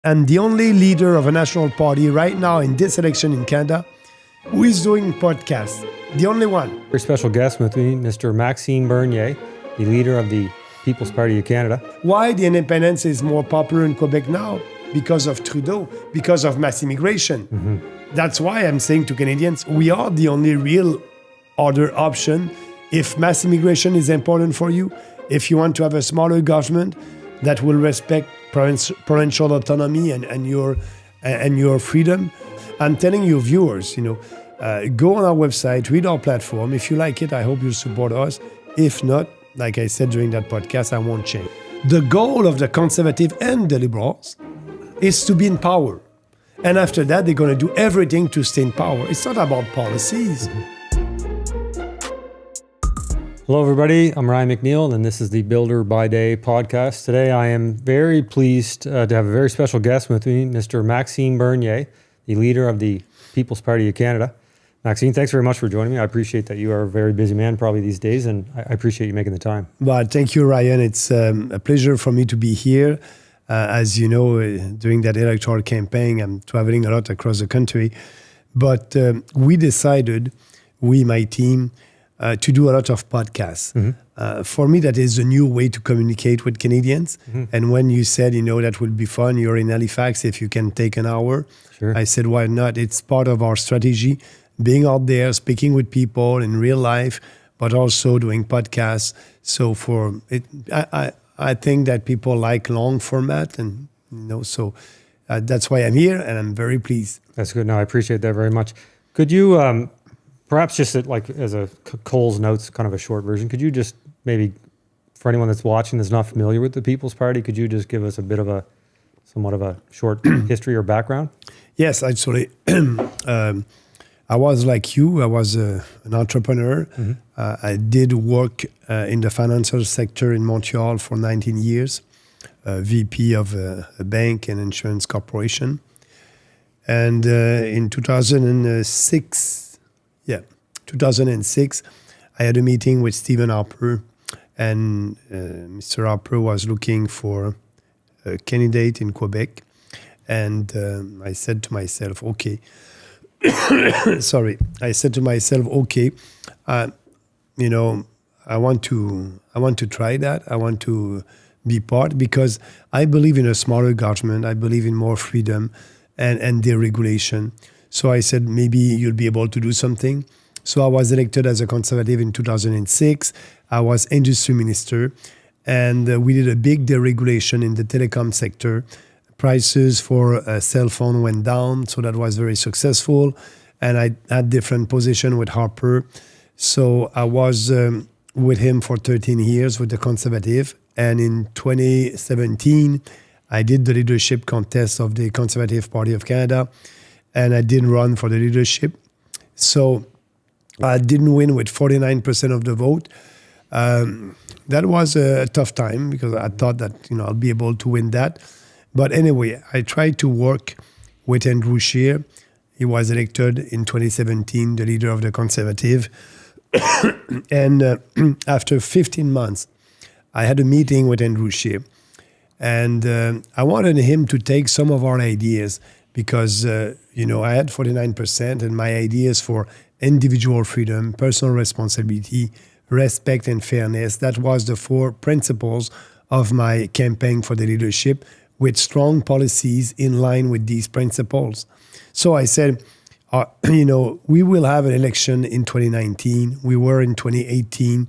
I'm the only leader of a national party right now in this election in Canada who is doing podcasts. The only one. Very special guest with me, Mr. Maxime Bernier, the leader of the People's Party of Canada. Why the independence is more popular in Quebec now? Because of Trudeau, because of mass immigration. Mm-hmm. That's why I'm saying to Canadians, we are the only real other option. If mass immigration is important for you, if you want to have a smaller government that will respect provincial autonomy and your freedom, I'm telling you, viewers, go on our website, read our platform. If you like it, I hope you'll support us. If not, like I said during that podcast, I won't change. The goal of the Conservative and the Liberals is to be in power. And after that, they're going to do everything to stay in power. It's not about policies. Hello, everybody. I'm Ryan McNeil, and this is the Builder by Day podcast. Today, I am very pleased to have a very special guest with me, Mr. Maxime Bernier, the leader of the People's Party of Canada. Maxime, thanks very much for joining me. I appreciate that you are a very busy man probably these days, and I appreciate you making the time. Well, thank you, Ryan. It's a pleasure for me to be here. As you know, during that electoral campaign, I'm traveling a lot across the country. But we decided, my team, to do a lot of podcasts. Mm-hmm. For me, that is a new way to communicate with Canadians. Mm-hmm. And when you said, that would be fun, you're in Halifax, if you can take an hour, sure. I said, why not? It's part of our strategy, being out there, speaking with people in real life, but also doing podcasts. So for it, I think that people like long format, and so that's why I'm here, and I'm very pleased. That's good. No, I appreciate that very much. Could you, perhaps just as a Cole's Notes, kind of a short version, could you just maybe, for anyone that's watching that's not familiar with the People's Party, could you just give us a bit of somewhat of a short history or background? Yes, actually. I was like you. I was an entrepreneur. Mm-hmm. I did work in the financial sector in Montreal for 19 years, VP of a bank and insurance corporation. And in 2006, I had a meeting with Stephen Harper, and Mr. Harper was looking for a candidate in Quebec. And I said to myself, okay, I said to myself, okay, I want to try that. I want to be part, because I believe in a smaller government. I believe in more freedom and deregulation. So I said, maybe you'll be able to do something. So I was elected as a Conservative in 2006. I was industry minister, and we did a big deregulation in the telecom sector. Prices for a cell phone went down, so that was very successful. And I had different position with Harper. So I was with him for 13 years with the Conservative. And in 2017, I did the leadership contest of the Conservative Party of Canada, and I didn't run for the leadership. So I didn't win with 49% of the vote. That was a tough time, because I thought that I'll be able to win that. But anyway, I tried to work with Andrew Scheer. He was elected in 2017, the leader of the Conservative. And after 15 months, I had a meeting with Andrew Scheer. And I wanted him to take some of our ideas, because, I had 49%, and my ideas for individual freedom, personal responsibility, respect and fairness, that was the 4 principles of my campaign for the leadership, with strong policies in line with these principles. So I said, we will have an election in 2019. We were in 2018.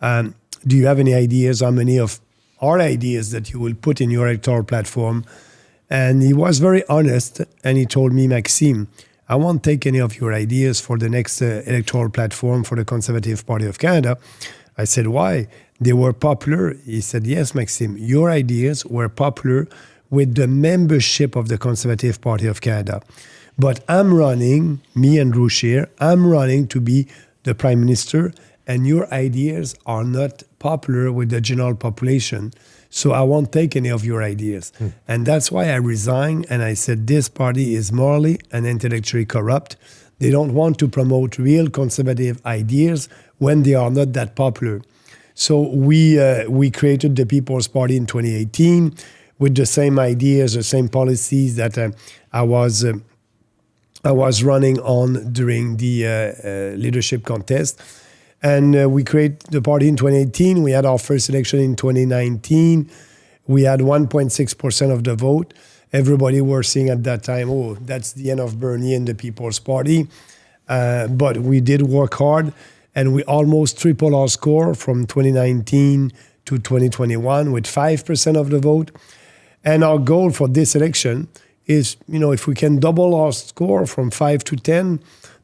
Do you have any ideas? How many of our ideas that you will put in your electoral platform? And he was very honest, and he told me, Maxime, I won't take any of your ideas for the next electoral platform for the Conservative Party of Canada. I said, why? They were popular. He said, yes, Maxime, your ideas were popular with the membership of the Conservative Party of Canada. But I'm running, me and Andrew Scheer, I'm running to be the Prime Minister, and your ideas are not popular with the general population. So I won't take any of your ideas. And that's why I resigned, and I said, this party is morally and intellectually corrupt. They don't want to promote real conservative ideas when they are not that popular. So we created the People's Party in 2018. with the same ideas, the same policies that I was running on during the leadership contest. And we created the party in 2018. We had our first election in 2019. We had 1.6% of the vote. Everybody was saying at that time, oh, that's the end of Bernier and the People's Party. But we did work hard, and we almost tripled our score from 2019 to 2021 with 5% of the vote. And our goal for this election is, if we can double our score from 5 to 10,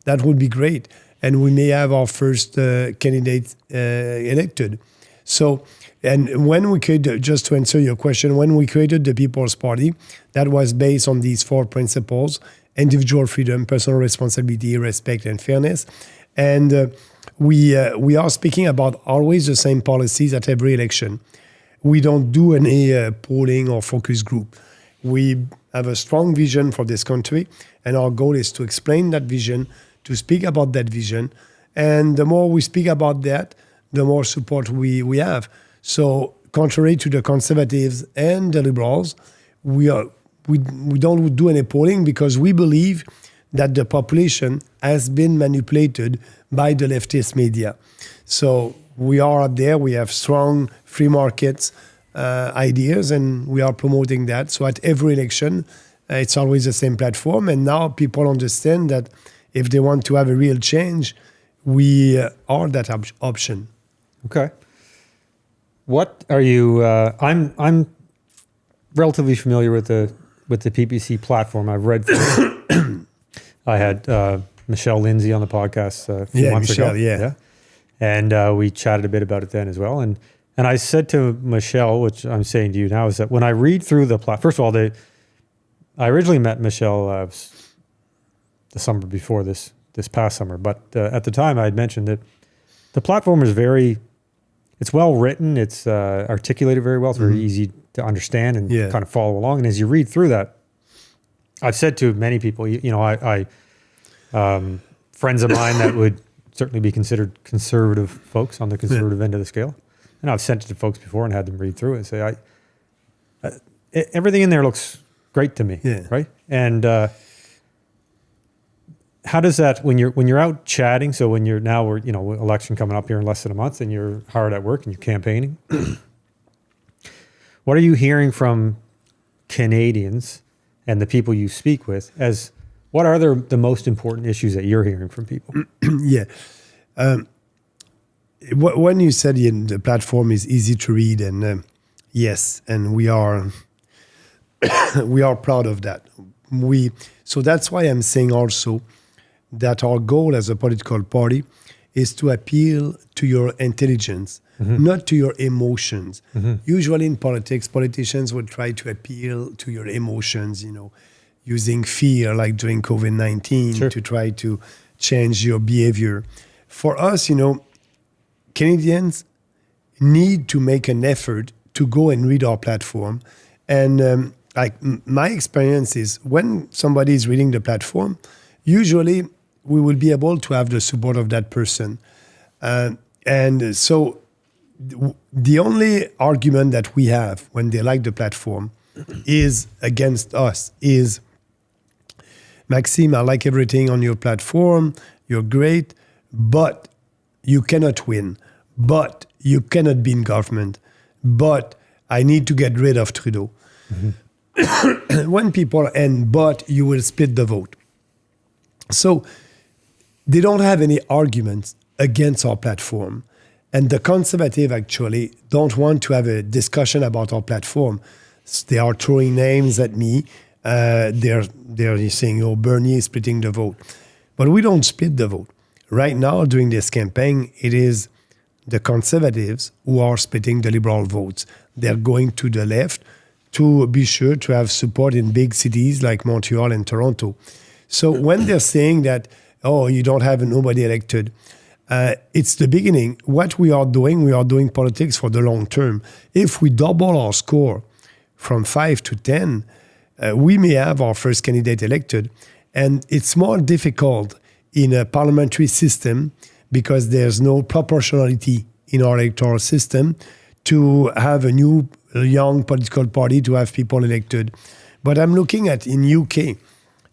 that would be great. And we may have our first candidate elected. So, and when we created, just to answer your question, when we created the People's Party, that was based on these 4 principles: individual freedom, personal responsibility, respect, and fairness. And we are speaking about always the same policies at every election. We don't do any polling or focus group. We have a strong vision for this country, and our goal is to explain that vision, to speak about that vision. And the more we speak about that, the more support we have. So contrary to the Conservatives and the Liberals, we don't do any polling because we believe that the population has been manipulated by the leftist media. So we are out there, we have strong free markets ideas, and we are promoting that. So at every election, it's always the same platform. And now people understand that if they want to have a real change, we are that option. Okay. What are you? I'm relatively familiar with the PPC platform. I've read through it. I had Michelle Lindsay on the podcast a few months ago. Yeah. And we chatted a bit about it then as well. And I said to Michelle, which I'm saying to you now, is that when I read through the platform, first of all, I originally met Michelle the summer before this past summer, but at the time I had mentioned that the platform is it's well written, it's articulated very well, it's very easy to understand and kind of follow along. And as you read through that, I've said to many people, I friends of mine that would certainly be considered conservative folks on the conservative end of the scale. And I've sent it to folks before and had them read through it and say, everything in there looks great to me, right? And how does that, when you're out chatting, so when we're election coming up here in less than a month and you're hard at work and you're campaigning, what are you hearing from Canadians and the people you speak with what are the most important issues that you're hearing from people? When you said the platform is easy to read, and yes, and we are proud of that. So that's why I'm saying also that our goal as a political party is to appeal to your intelligence, not to your emotions. Usually in politics, politicians would try to appeal to your emotions, using fear, like during COVID-19, to try to change your behavior. For us, Canadians need to make an effort to go and read our platform. And my experience is when somebody is reading the platform, usually we will be able to have the support of that person. And so the only argument that we have when they like the platform is against us is, Maxime, I like everything on your platform. You're great, but you cannot win. But you cannot be in government. But I need to get rid of Trudeau. When people but you will split the vote. So they don't have any arguments against our platform. And the Conservative actually don't want to have a discussion about our platform. They are throwing names at me. They're saying, Bernier is splitting the vote. But we don't split the vote. Right now, during this campaign, it is the Conservatives who are splitting the Liberal votes. They're going to the left to be sure to have support in big cities like Montreal and Toronto. So when they're saying that, you don't have nobody elected, it's the beginning. What we are doing politics for the long term. If we double our score from 5 to 10, we may have our first candidate elected. And it's more difficult in a parliamentary system because there's no proportionality in our electoral system to have a new young political party to have people elected. But I'm looking at in UK,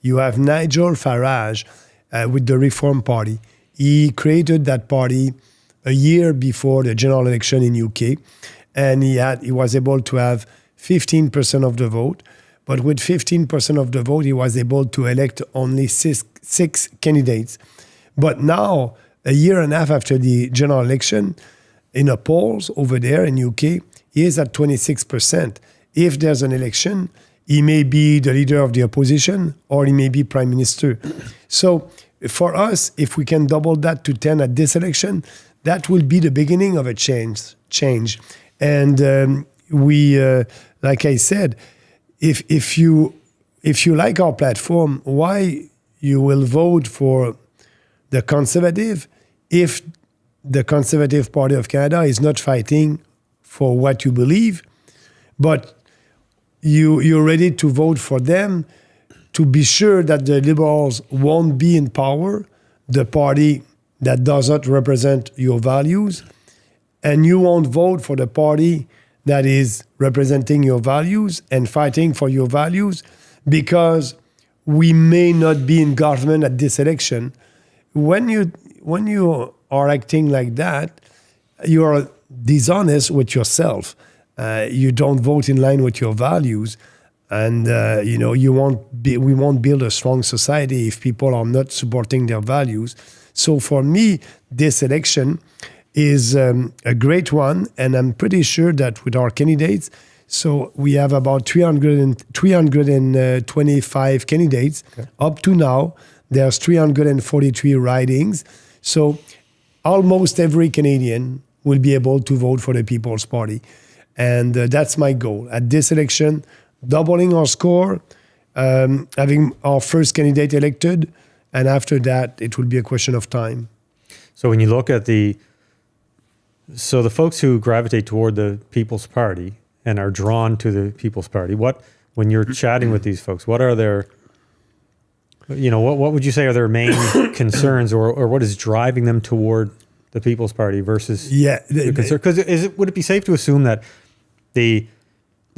you have Nigel Farage with the Reform Party. He created that party a year before the general election in UK, and he was able to have 15% of the vote. But with 15% of the vote, he was able to elect only six candidates. But now, a year and a half after the general election, in the polls over there in UK, he is at 26%. If there's an election, he may be the leader of the opposition or he may be prime minister. So for us, if we can double that to 10 at this election, that will be the beginning of a change. And we, like I said, if you like our platform, why you will vote for the Conservative if the Conservative Party of Canada is not fighting for what you believe, but you're ready to vote for them to be sure that the Liberals won't be in power, the party that does not represent your values, and you won't vote for the party that is representing your values and fighting for your values because we may not be in government at this election. When you are acting like that, you are dishonest with yourself. You don't vote in line with your values, and we won't build a strong society if people are not supporting their values. So for me, this election is a great one, and I'm pretty sure that with our candidates, so we have about 325 candidates. Okay. Up to now, there's 343 ridings. So almost every Canadian will be able to vote for the People's Party. And that's my goal. At this election, doubling our score, having our first candidate elected, and after that, it will be a question of time. So when you look at the folks who gravitate toward the People's Party and are drawn to the People's Party, when you're chatting with these folks, what are their, what would you say are their main concerns, or what is driving them toward the People's Party versus the concern? Because would it be safe to assume that the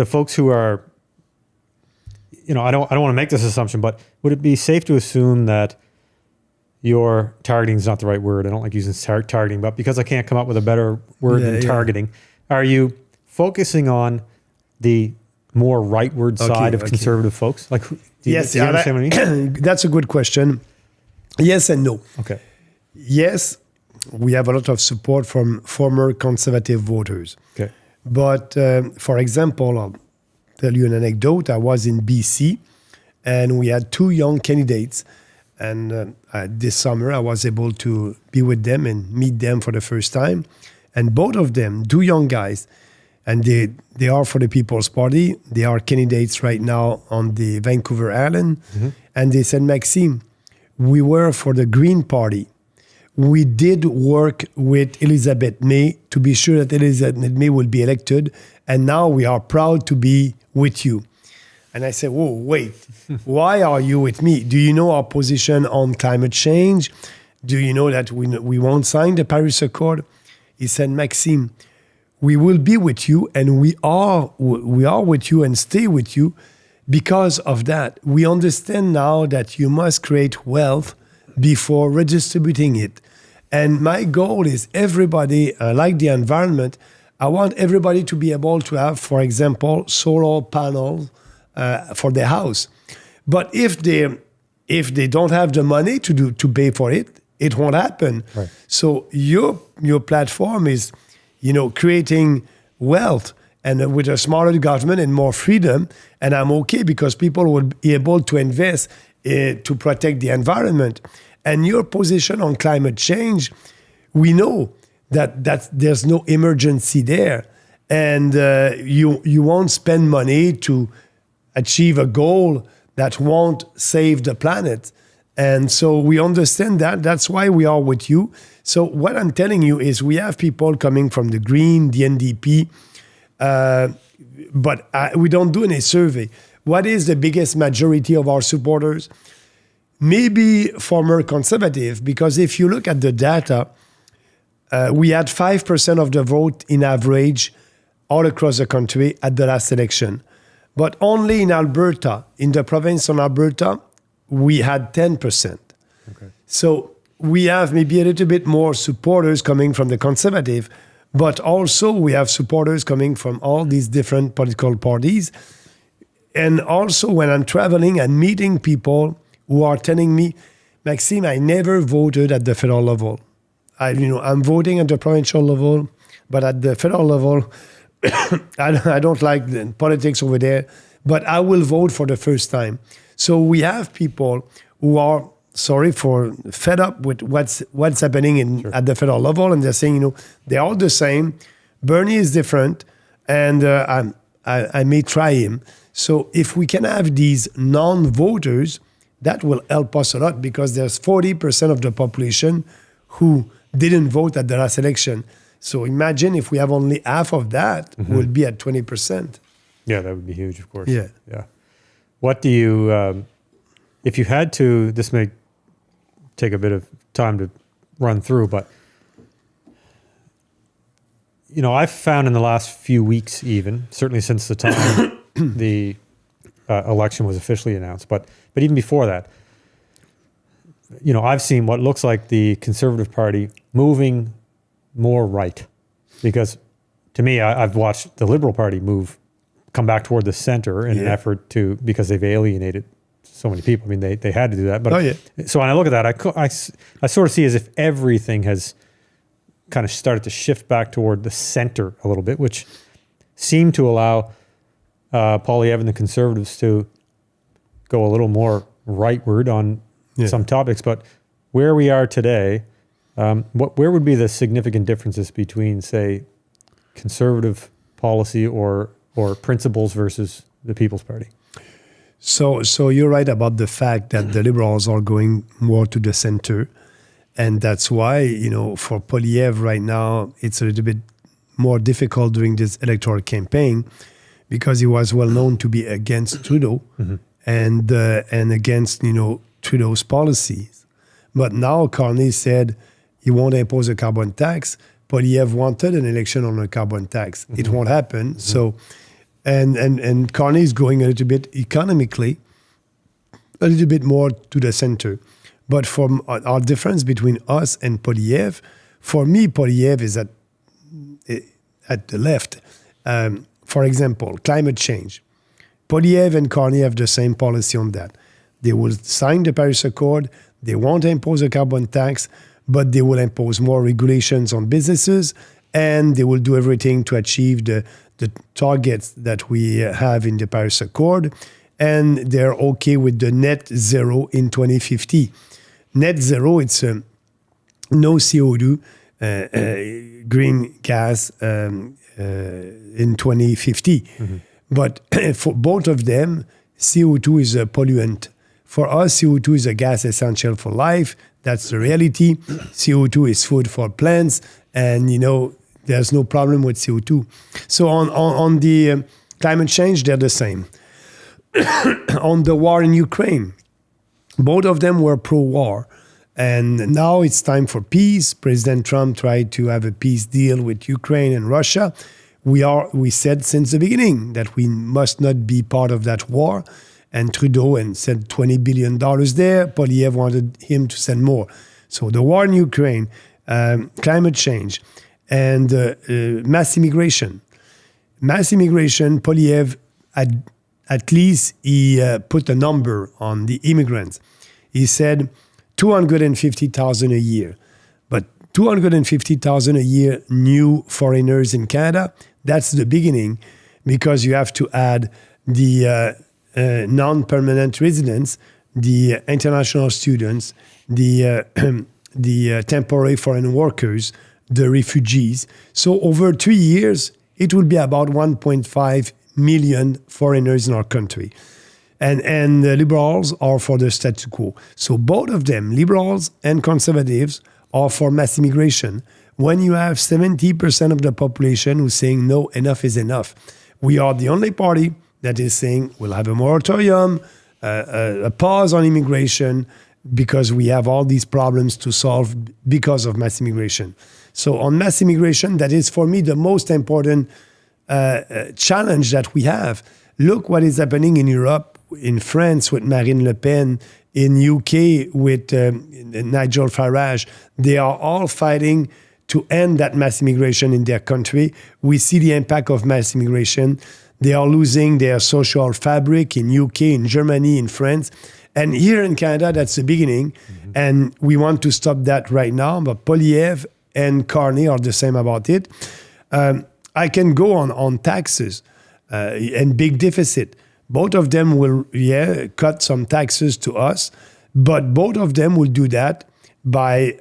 folks who are, I don't want to make this assumption, but would it be safe to assume that your targeting is not the right word? I don't like using targeting, but because I can't come up with a better word than targeting, are you focusing on the more rightward side of conservative folks? Like, do you understand what I mean? That's a good question. Yes and no. Okay. Yes, we have a lot of support from former conservative voters. Okay. But for example, I'll tell you an anecdote. I was in BC and we had two young candidates. And this summer, I was able to be with them and meet them for the first time. And both of them, two young guys, and they are for the People's Party. They are candidates right now on the Vancouver Island. Mm-hmm. And they said, Maxime, we were for the Green Party. We did work with Elizabeth May to be sure that Elizabeth May will be elected. And now we are proud to be with you. And I said, whoa, wait, why are you with me? Do you know our position on climate change? Do you know that we won't sign the Paris Accord? He said, Maxime, we will be with you, and we are with you and stay with you because of that. We understand now that you must create wealth before redistributing it. And my goal is everybody, like the environment, I want everybody to be able to have, for example, solar panels for their house. But if they don't have the money to pay for it, it won't happen. Right. So your platform is, creating wealth and with a smarter government and more freedom. And I'm okay because people will be able to invest to protect the environment. And your position on climate change, we know that there's no emergency there, and you won't spend money to achieve a goal that won't save the planet. And so we understand that. That's why we are with you. So what I'm telling you is we have people coming from the Green, the NDP, but we don't do any survey. What is the biggest majority of our supporters? Maybe former conservative, because if you look at the data, we had 5% of the vote in average all across the country at the last election. But only in Alberta, in the province of Alberta, we had 10%. Okay. So we have maybe a little bit more supporters coming from the Conservative, but also we have supporters coming from all these different political parties. And also when I'm traveling and meeting people who are telling me, Maxime, I never voted at the federal level. I'm voting at the provincial level, but at the federal level, I don't like the politics over there, but I will vote for the first time. So we have people who are fed up with what's happening at the federal level, and they're saying, they're all the same. Bernie is different, and I may try him. So if we can have these non-voters, that will help us a lot, because there's 40% of the population who didn't vote at the last election. So imagine if we have only half of that, we'll be at 20%. Yeah, that would be huge, of course. Yeah. What do you, if you had to, this may take a bit of time to run through, but, I've found in the last few weeks even, certainly since the time the election was officially announced, but even before that, I've seen what looks like the Conservative Party moving more right, because to me, I've watched the Liberal Party come back toward the center in an effort because they've alienated so many people. I mean, they had to do that. But so when I look at that, I sort of see as if everything has kind of started to shift back toward the center a little bit, which seemed to allow Poilievre and the Conservatives to go a little more rightward on some topics. But where we are today, where would be the significant differences between, say, Conservative policy or principles versus the People's Party? So you're right about the fact that the Liberals are going more to the center. And that's why, for Poilievre right now, it's a little bit more difficult during this electoral campaign, because he was well known to be against Trudeau and against, Trudeau's policies. But now Carney said he won't impose a carbon tax. Poilievre wanted an election on a carbon tax. It won't happen. So, and Carney is going a little bit economically, a little bit more to the center. But from our difference between us and Poilievre, for me, Poilievre is at the left. For example, climate change. Poilievre and Carney have the same policy on that. They will sign the Paris Accord. They won't impose a carbon tax, but they will impose more regulations on businesses, and they will do everything to achieve the targets that we have in the Paris Accord. And they're okay with the net zero in 2050. Net zero, it's no CO2, green gas in 2050. But for both of them, CO2 is a pollutant. For us, CO2 is a gas essential for life. That's the reality. CO2 is food for plants, and there's no problem with CO2. So on the climate change, they're the same. On the war in Ukraine, both of them were pro-war. And now it's time for peace. President Trump tried to have a peace deal with Ukraine and Russia. We said since the beginning that we must not be part of that war. And Trudeau sent $20 billion there. Poilievre wanted him to send more. So the war in Ukraine, climate change, and mass immigration. Mass immigration, Poilievre, at least he put a number on the immigrants. He said 250,000 a year. But 250,000 a year new foreigners in Canada, that's the beginning, because you have to add the non-permanent residents, the international students, the temporary foreign workers, the refugees. So over 3 years, it will be about 1.5 million foreigners in our country. And the Liberals are for the status quo. So both of them, Liberals and Conservatives, are for mass immigration. When you have 70% of the population who's saying, no, enough is enough. We are the only party that is saying we'll have a moratorium, a pause on immigration, because we have all these problems to solve because of mass immigration. So on mass immigration, that is for me the most important challenge that we have. Look what is happening in Europe, in France with Marine Le Pen, in UK with Nigel Farage. They are all fighting to end that mass immigration in their country. We see the impact of mass immigration. They are losing their social fabric in UK, in Germany, in France. And here in Canada, that's the beginning. Mm-hmm. And we want to stop that right now. But Poilievre and Carney are the same about it. I can go on taxes and big deficit. Both of them will, cut some taxes to us. But both of them will do that by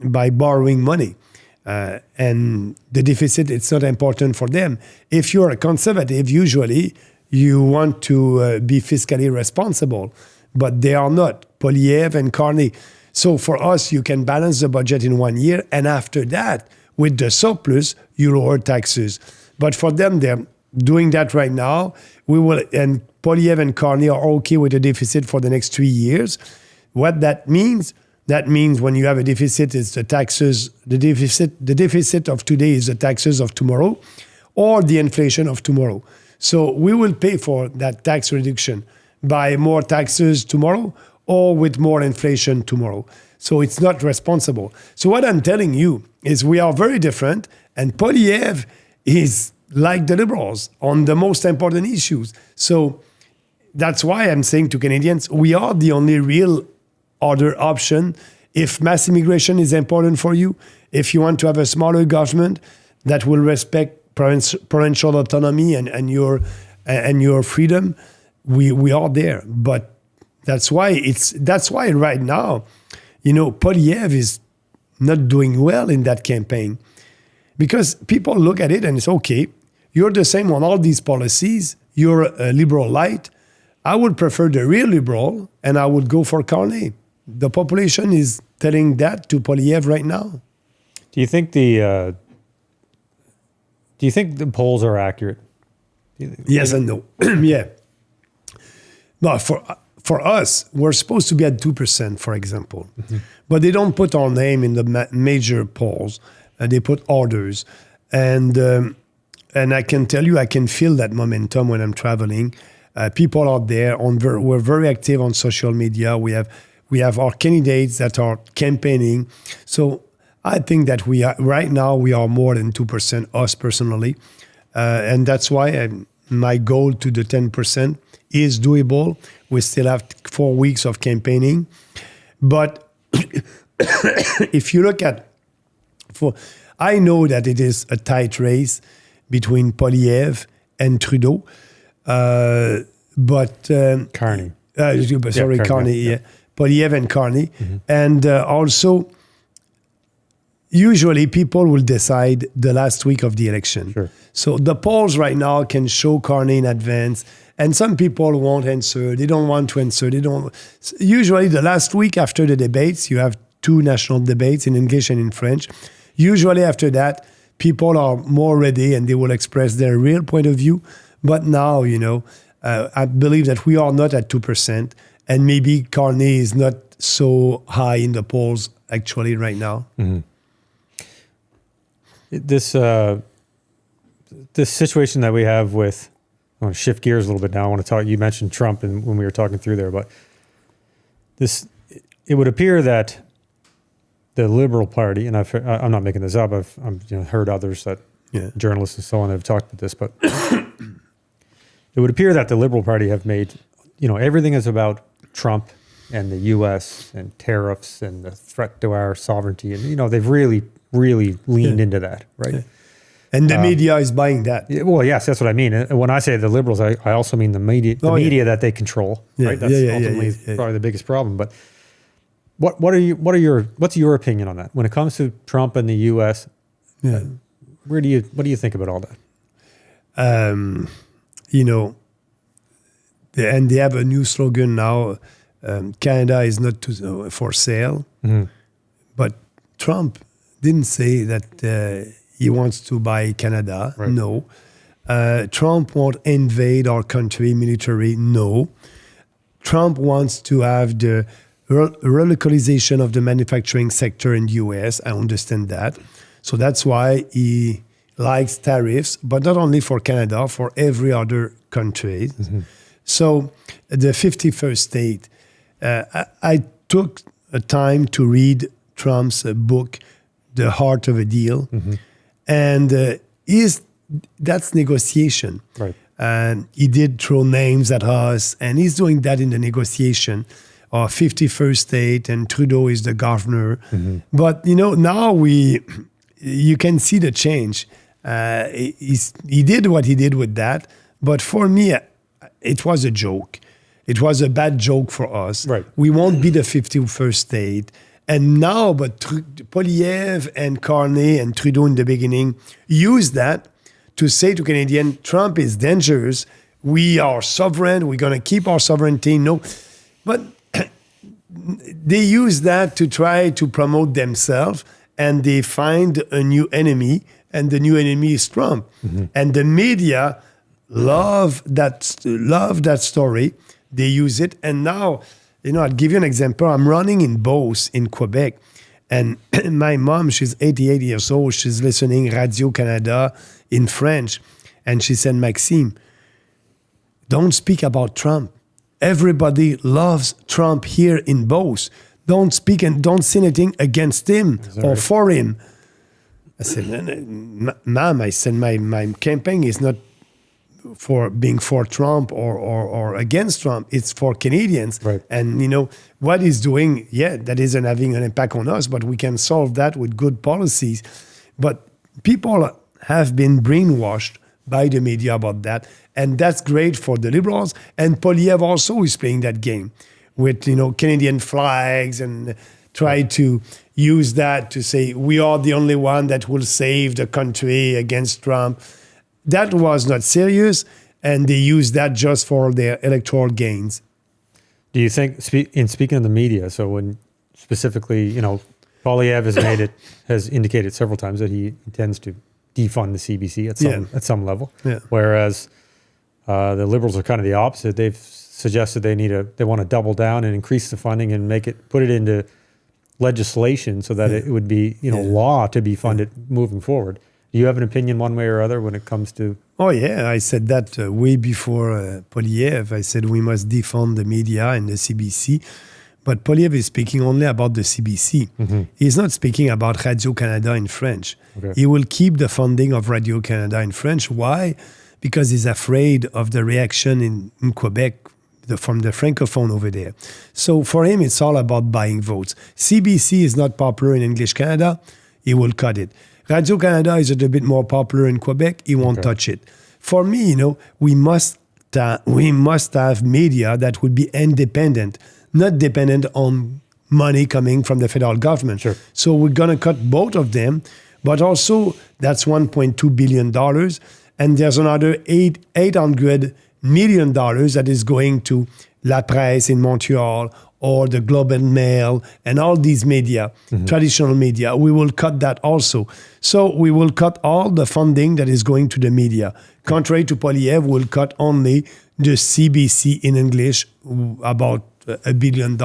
borrowing money. And the deficit, it's not important for them. If you're a conservative, usually you want to be fiscally responsible, but they are not, Poilievre and Carney. So for us, you can balance the budget in 1 year, and after that, with the surplus, you lower taxes. But for them, they're doing that right now. And Poilievre and Carney are okay with a deficit for the next 3 years. What that means when you have a deficit, it's the taxes, the deficit of today is the taxes of tomorrow, or the inflation of tomorrow. So we will pay for that tax reduction by more taxes tomorrow or with more inflation tomorrow. So it's not responsible. So what I'm telling you is we are very different, and Poilievre is like the Liberals on the most important issues. So that's why I'm saying to Canadians, we are the only real other option. If mass immigration is important for you, if you want to have a smaller government that will respect provincial autonomy and your freedom, we are there. But that's why right now, Poilievre is not doing well in that campaign, because people look at it and it's okay. You're the same on all these policies. You're a liberal light. I would prefer the real liberal, and I would go for Carney. The population is telling that to Poilievre right now. Do you think the polls are accurate? Yes and no. Yeah. But for us, we're supposed to be at 2%, for example. Mm-hmm. But they don't put our name in the major polls. They put others. And I can tell you, I can feel that momentum when I'm traveling. People out there, we're very active on social media. We have our candidates that are campaigning. So I think that right now we are more than 2%, us personally. And that's why my goal to the 10% is doable. We still have 4 weeks of campaigning. But if you look at, I know that it is a tight race between Poilievre and Trudeau. But Carney. Carney, yeah. Poilievre and Carney. Mm-hmm. And also, usually people will decide the last week of the election. Sure. So the polls right now can show Carney in advance, and some people won't answer. They don't want to answer. Usually the last week after the debates, you have 2 national debates in English and in French. Usually after that, people are more ready and they will express their real point of view. But now, I believe that we are not at 2%, and maybe Carney is not so high in the polls actually right now. Mm-hmm. This situation that we have with, I want to shift gears a little bit now. I want to talk, you mentioned Trump and when we were talking through there, but it would appear that the Liberal Party, and I'm not making this up, I've heard others that journalists and so on have talked about this, but it would appear that the Liberal Party have made, everything is about Trump and the U.S. and tariffs and the threat to our sovereignty. And, they've really, really leaned into that, right? Yeah. And the media is buying that. Well, yes, that's what I mean. When I say the Liberals, I also mean the media that they control, right? That's ultimately probably the biggest problem. But what's your opinion on that? When it comes to Trump and the U.S., what do you think about all that? And they have a new slogan now, Canada is not for sale. Mm-hmm. But Trump didn't say that he wants to buy Canada. Right. No. Trump won't invade our country military. No. Trump wants to have the relocalization of the manufacturing sector in the U.S. I understand that. So that's why he likes tariffs, but not only for Canada, for every other country. So the 51st state, I took a time to read Trump's book, The Heart of a Deal, and that's negotiation. Right. And he did throw names at us, and he's doing that in the negotiation. 51st state, and Trudeau is the governor. But now you can see the change. He did what he did with that, but for me, it was a joke. It was a bad joke for us. Right. We won't be the 51st state. And now, but Poilievre and Carney and Trudeau in the beginning used that to say to Canadians, Trump is dangerous. We are sovereign. We're going to keep our sovereignty. No, but they use that to try to promote themselves, and they find a new enemy, and the new enemy is Trump. And the media love that story. They use it, and now, I'll give you an example. I'm running in Beauce in Quebec, and my mom, she's 88 years old. She's listening Radio-Canada in French, and she said, Maxime, don't speak about Trump. Everybody loves Trump here in Beauce. Don't speak and don't say anything against him or for him. I said, Ma'am, I said, my campaign is not for being for Trump or against Trump. It's for Canadians. Right. And, what he's doing, that isn't having an impact on us, but we can solve that with good policies. But people have been brainwashed by the media about that. And that's great for the Liberals. And Poilievre also is playing that game with, Canadian flags and try to use that to say, we are the only one that will save the country against Trump. That was not serious. And they used that just for their electoral gains. Do you think, in speaking of the media, so when specifically, Poilievre has indicated several times that he intends to defund the CBC at some level, whereas the Liberals are kind of the opposite. They've suggested they want to double down and increase the funding and put it into legislation so that it would be law to be funded moving forward. Do you have an opinion one way or other when it comes to? Oh yeah, I said that way before Poilievre. I said we must defund the media and the CBC. But Poilievre is speaking only about the CBC. He's not speaking about Radio-Canada in French. Okay. He will keep the funding of Radio-Canada in French. Why? Because he's afraid of the reaction in Quebec from the Francophone over there. So for him, it's all about buying votes. CBC is not popular in English Canada. He will cut it. Radio-Canada is a little bit more popular in Quebec. He won't touch it. For me, we must have media that would be independent, not dependent on money coming from the federal government. Sure. So we're going to cut both of them, but also that's $1.2 billion. And there's another $800 million that is going to La Presse in Montreal or the Globe and Mail and all these media, traditional media. We will cut that also. So we will cut all the funding that is going to the media. Contrary to Poilievre, we'll cut only the CBC in English, about $1 billion.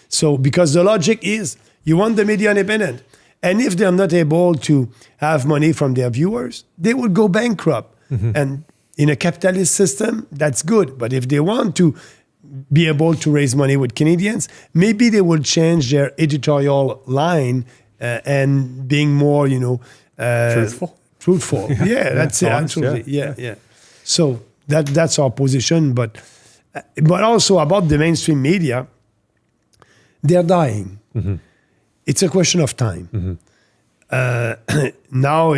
So because the logic is you want the media independent. And if they're not able to have money from their viewers, they will go bankrupt. And in a capitalist system, that's good. But if they want to be able to raise money with Canadians, maybe they will change their editorial line and being more, truthful. Yeah, that's it. Absolutely. Yeah. So that's our position. But also about the mainstream media, they're dying. It's a question of time. Now,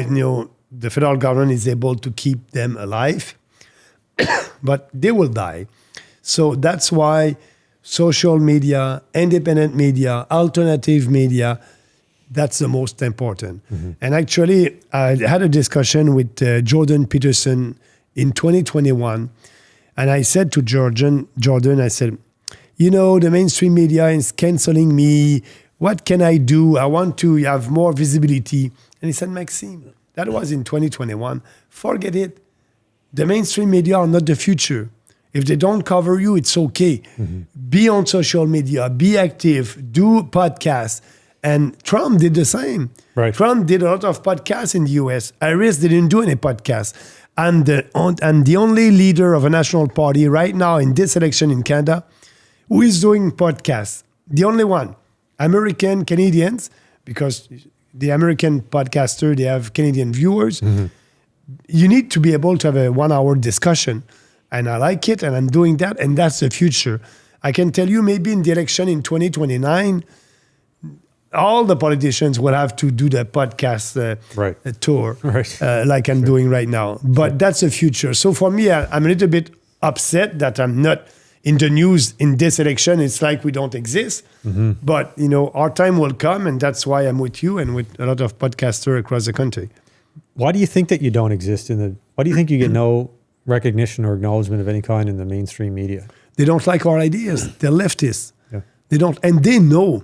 the federal government is able to keep them alive, but they will die. So that's why social media, independent media, alternative media, that's the most important. And actually, I had a discussion with Jordan Peterson in 2021. And I said to Jordan, I said, the mainstream media is canceling me. What can I do? I want to have more visibility. And he said, Maxime, that was in 2021. Forget it. The mainstream media are not the future. If they don't cover you, it's okay. Be on social media, be active, do podcasts, And Trump did the same. Right. Trump did a lot of podcasts in the US. Harris didn't do any podcasts. And the only leader of a national party right now in this election in Canada who is doing podcasts, the only one, American Canadians, because the American podcaster, they have Canadian viewers. You need to be able to have a 1 hour discussion. And I like it, and I'm doing that, and that's the future. I can tell you maybe in the election in 2029, all the politicians will have to do the podcast tour, like I'm doing right now. But that's the future. So for me, I'm a little bit upset that I'm not in the news in this election. It's like we don't exist. But, our time will come, and that's why I'm with you and with a lot of podcasters across the country. Why do you think that you don't exist why do you think you get no recognition or acknowledgement of any kind in the mainstream media? They don't like our ideas. They're leftists. Yeah. They don't, and they know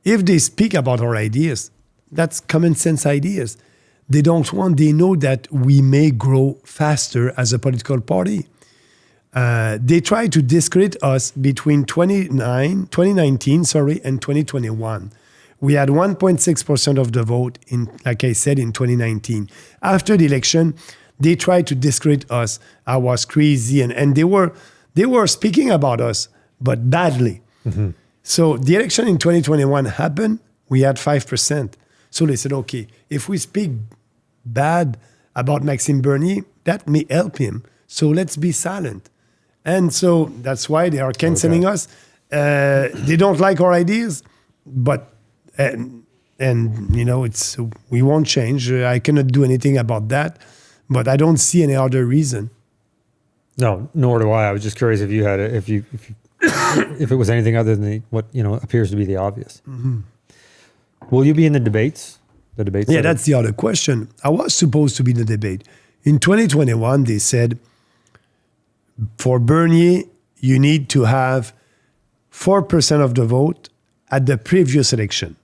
if they speak about our ideas, that's common sense ideas. They know that we may grow faster as a political party. They try to discredit us between 2019 and 2021. We had 1.6% of the vote like I said, in 2019. After the election, they tried to discredit us. I was crazy, and they were speaking about us, but badly. So the election in 2021 happened. We had 5%. So they said, okay, if we speak bad about Maxime Bernier, that may help him. So let's be silent. And so that's why they are canceling us. They don't like our ideas, but it's we won't change. I cannot do anything about that, but I don't see any other reason. No, nor do I. I was just curious if you had if it was anything other than what appears to be the obvious. Will you be in the debates? Yeah, that's the other question. I was supposed to be in the debate. In 2021, they said, for Bernier, you need to have 4% of the vote at the previous election.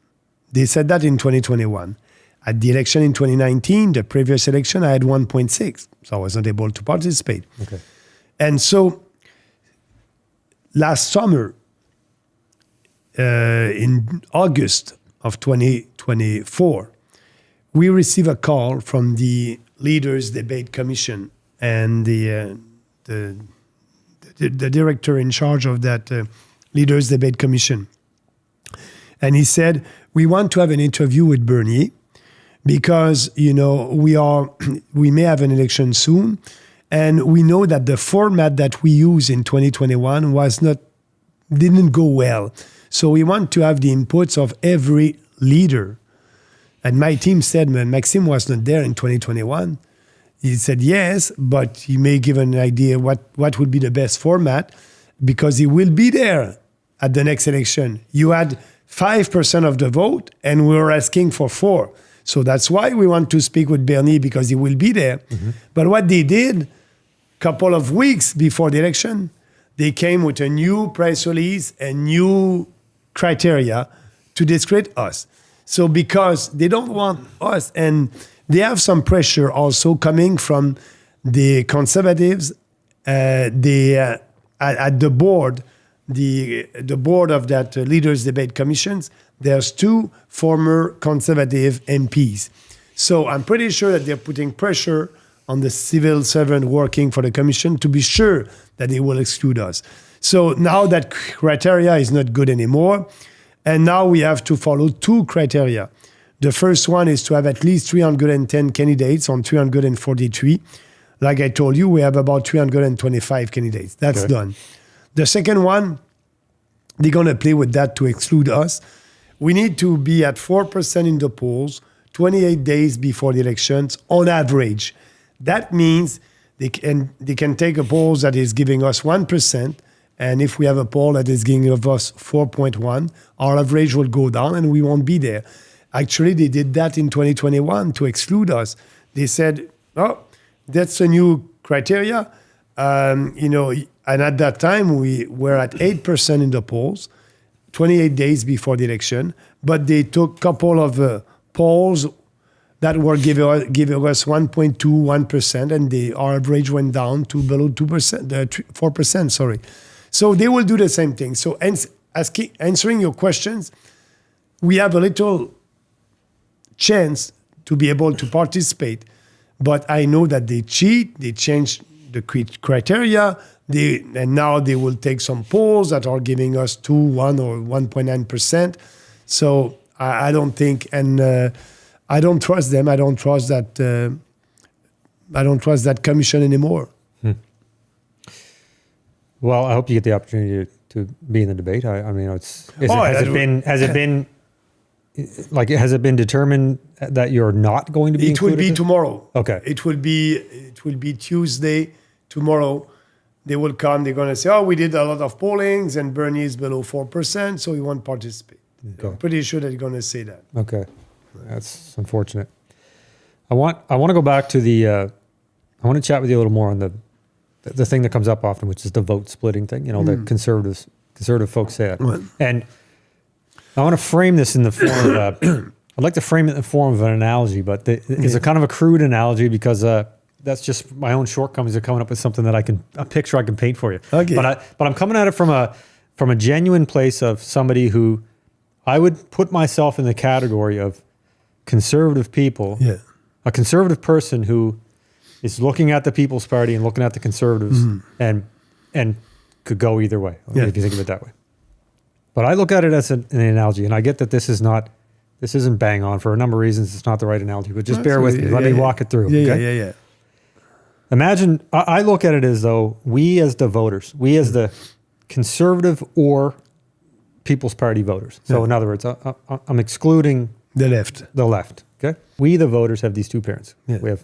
They said that in 2021. At the election in 2019, the previous election, I had 1.6. So I was not able to participate. Okay. And so last summer, in August of 2024, we received a call from the Leaders Debate Commission and the director in charge of that Leaders Debate Commission. And he said, we want to have an interview with Bernier because, we may have an election soon. And we know that the format that we used in 2021 didn't go well. So we want to have the inputs of every leader. And my team said, Maxime was not there in 2021. He said, yes, but he may give an idea what would be the best format because he will be there at the next election. You had 5% of the vote and we were asking for 4%. So that's why we want to speak with Bernier because he will be there. But what they did, couple of weeks before the election, they came with a new press release and new criteria to discredit us. So because they don't want us, and they have some pressure also coming from the conservatives, at the board, the board of that Leaders Debate Commissions, there's 2 former conservative MPs. So I'm pretty sure that they're putting pressure on the civil servant working for the commission to be sure that they will exclude us. So now that criteria is not good anymore, and now we have to follow 2 criteria. The first one is to have at least 310 candidates on 343. Like I told you, we have about 325 candidates. That's done. The second one, they're going to play with that to exclude us. We need to be at 4% in the polls 28 days before the elections on average. That means they can take a poll that is giving us 1%, and if we have a poll that is giving us 4.1, our average will go down and we won't be there. Actually, they did that in 2021 to exclude us. They said, oh, that's a new criteria. And at that time, we were at 8% in the polls, 28 days before the election, but they took a couple of polls that were giving us 1.2, 1%, and our average went down to below 2%, 4%, sorry. So they will do the same thing. So answering your questions, we have a little chance to be able to participate. But I know that they cheat, they change the criteria, and now they will take some polls that are giving us 2, 1, or 1.9%. So I don't think, and I don't trust them. I don't trust that. I don't trust that commission anymore. Well, I hope you get the opportunity to be in the debate. I mean, has it been determined that you're not going to be? It will be tomorrow. Okay. It will be Tuesday. Tomorrow, they will come. They're going to say, "Oh, we did a lot of pollings, and Bernier is below 4%, so we won't participate." Okay. I'm pretty sure they're going to say that. Okay, that's unfortunate. I want to go back to the. I want to chat with you a little more on the thing that comes up often, which is the vote splitting thing. You know, the conservative folks say it, and I want to frame this in the form of. I'd like to frame it in the form of an analogy, but it's a kind of a crude analogy because that's just my own shortcomings of coming up with something that a picture I can paint for you. Okay. But I'm coming at it from a genuine place of somebody who I would put myself in the category of conservative people. Yeah. A conservative person who is looking at the People's Party and looking at the Conservatives and could go either way, if you think of it that way. But I look at it as an analogy, and I get that this isn't bang on for a number of reasons. It's not the right analogy, but just bear with me. Let me walk it through. Yeah. Imagine, I look at it as though we as the voters, we as the Conservative or People's Party voters. So in other words, I'm excluding the left. Okay. We, the voters, have these two parents. Yeah. We have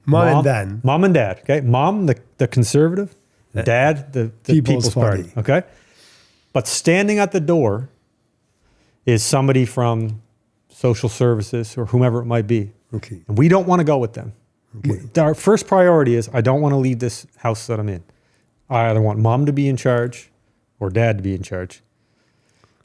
Mom and dad. Mom and dad. Okay. Mom, the Conservative, dad, the People's Party. Okay. But standing at the door is somebody from social services or whomever it might be. Okay. And we don't want to go with them. Okay. Our first priority is I don't want to leave this house that I'm in. I either want mom to be in charge or dad to be in charge.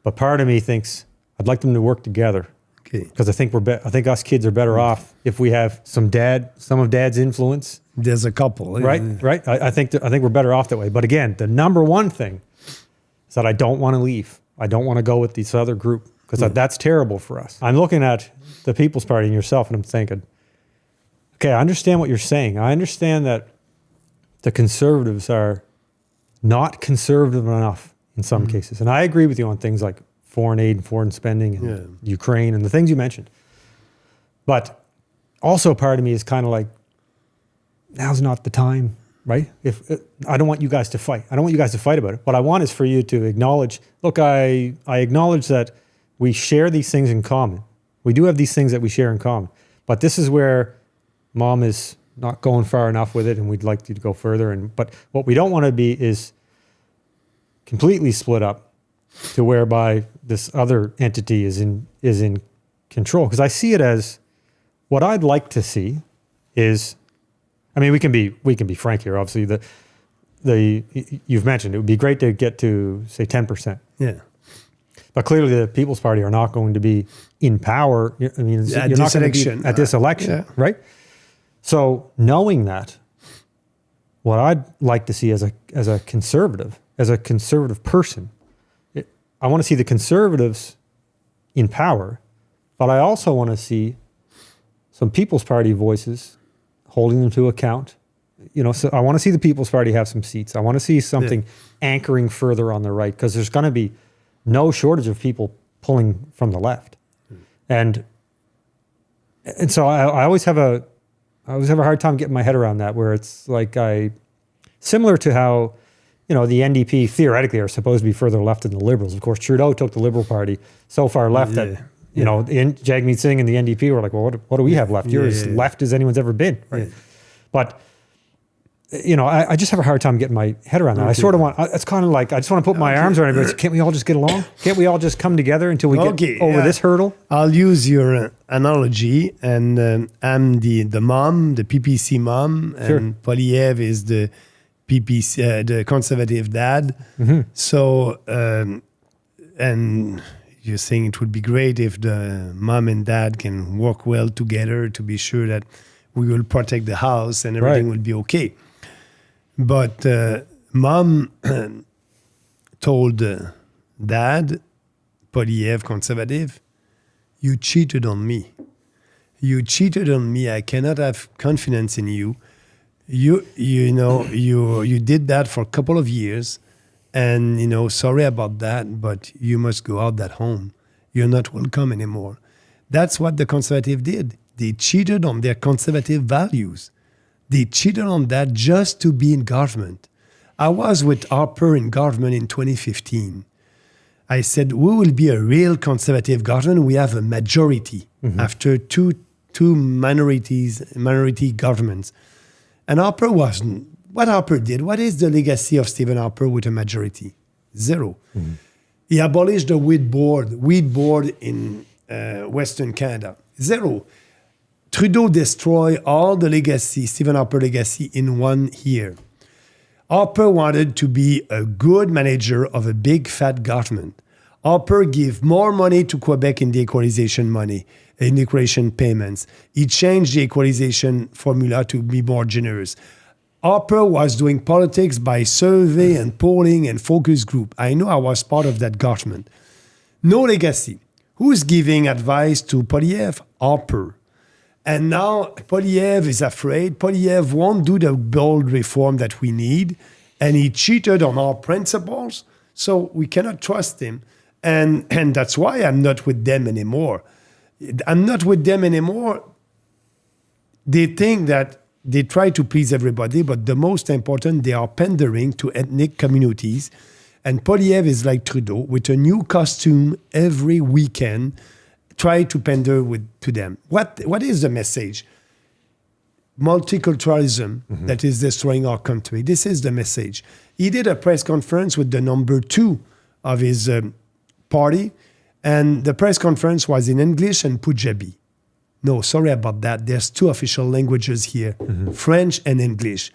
But part of me thinks I'd like them to work together. Okay. Because I think I think us kids are better off if we have some of dad's influence. There's a couple. Right. I think we're better off that way. But again, the number one thing is that I don't want to leave. I don't want to go with this other group because that's terrible for us. I'm looking at the People's Party and yourself and I'm thinking, okay, I understand what you're saying. I understand that the Conservatives are not conservative enough in some cases. And I agree with you on things like foreign aid and foreign spending and Ukraine and the things you mentioned. But also part of me is kind of like, now's not the time, right? I don't want you guys to fight. I don't want you guys to fight about it. What I want is for you to acknowledge, look, I acknowledge that we share these things in common. We do have these things that we share in common. But this is where mom is not going far enough with it and we'd like you to go further. But what we don't want to be is completely split up to whereby this other entity is in control. Because I see it as what I'd like to see is, I mean, we can be frank here. Obviously, you've mentioned it would be great to get to say 10%. Yeah. But clearly, the People's Party are not going to be in power. I mean, At this election. At this election, right? So, knowing that, what I'd like to see as a conservative person, I want to see the Conservatives in power, but I also want to see some People's Party voices holding them to account. You know, so I want to see the People's Party have some seats. I want to see something anchoring further on the right because there's going to be no shortage of people pulling from the left. And so I always have a hard time getting my head around that, where it's like similar to how, you know, the NDP theoretically are supposed to be further left than the Liberals. Of course, Trudeau took the Liberal Party so far left that, you know, Jagmeet Singh and the NDP were like, well, what do we have left? You're as left as anyone's ever been, right? Yeah. But, you know, I just have a hard time getting my head around that. I sort of want, it's kind of like, I just want to put my arms around everybody. Can't we all just get along? Can't we all just come together until we get over this hurdle? I'll use your analogy, and I'm the mom, the PPC mom, and Polyev is the PPC, the conservative dad. Mm-hmm. So, and you're saying it would be great if the mom and dad can work well together to be sure that we will protect the house and everything will be okay. But mom told dad, Polyev conservative, you cheated on me. You cheated on me. I cannot have confidence in you. You did that for a couple of years, and sorry about that, but you must go out that home. You're not welcome anymore. That's what the conservative did. They cheated on their conservative values. They cheated on that just to be in government. I was with Harper in government in 2015. I said, we will be a real conservative government. We have a majority after two minority governments. And Harper wasn't. What Harper did, what is the legacy of Stephen Harper with a majority? Zero. He abolished the wheat board in Western Canada. Zero. Trudeau destroyed all the legacy, Stephen Harper legacy, in 1 year. Harper wanted to be a good manager of a big fat government. Harper gave more money to Quebec in the equalization payments. He changed the equalization formula to be more generous. Harper was doing politics by survey and polling and focus group. I know I was part of that government. No legacy. Who's giving advice to Poilievre? Harper. And now Poilievre is afraid. Poilievre won't do the bold reform that we need. And he cheated on our principles. So we cannot trust him. And that's why I'm not with them anymore. I'm not with them anymore. They think that they try to please everybody, but the most important, they are pandering to ethnic communities. And Poilievre is like Trudeau, with a new costume every weekend, try to pander to them. What is the message? Multiculturalism that is destroying our country. This is the message. He did a press conference with the number 2 of his party, and the press conference was in English and Punjabi. No, sorry about that. There's 2 official languages here, French and English.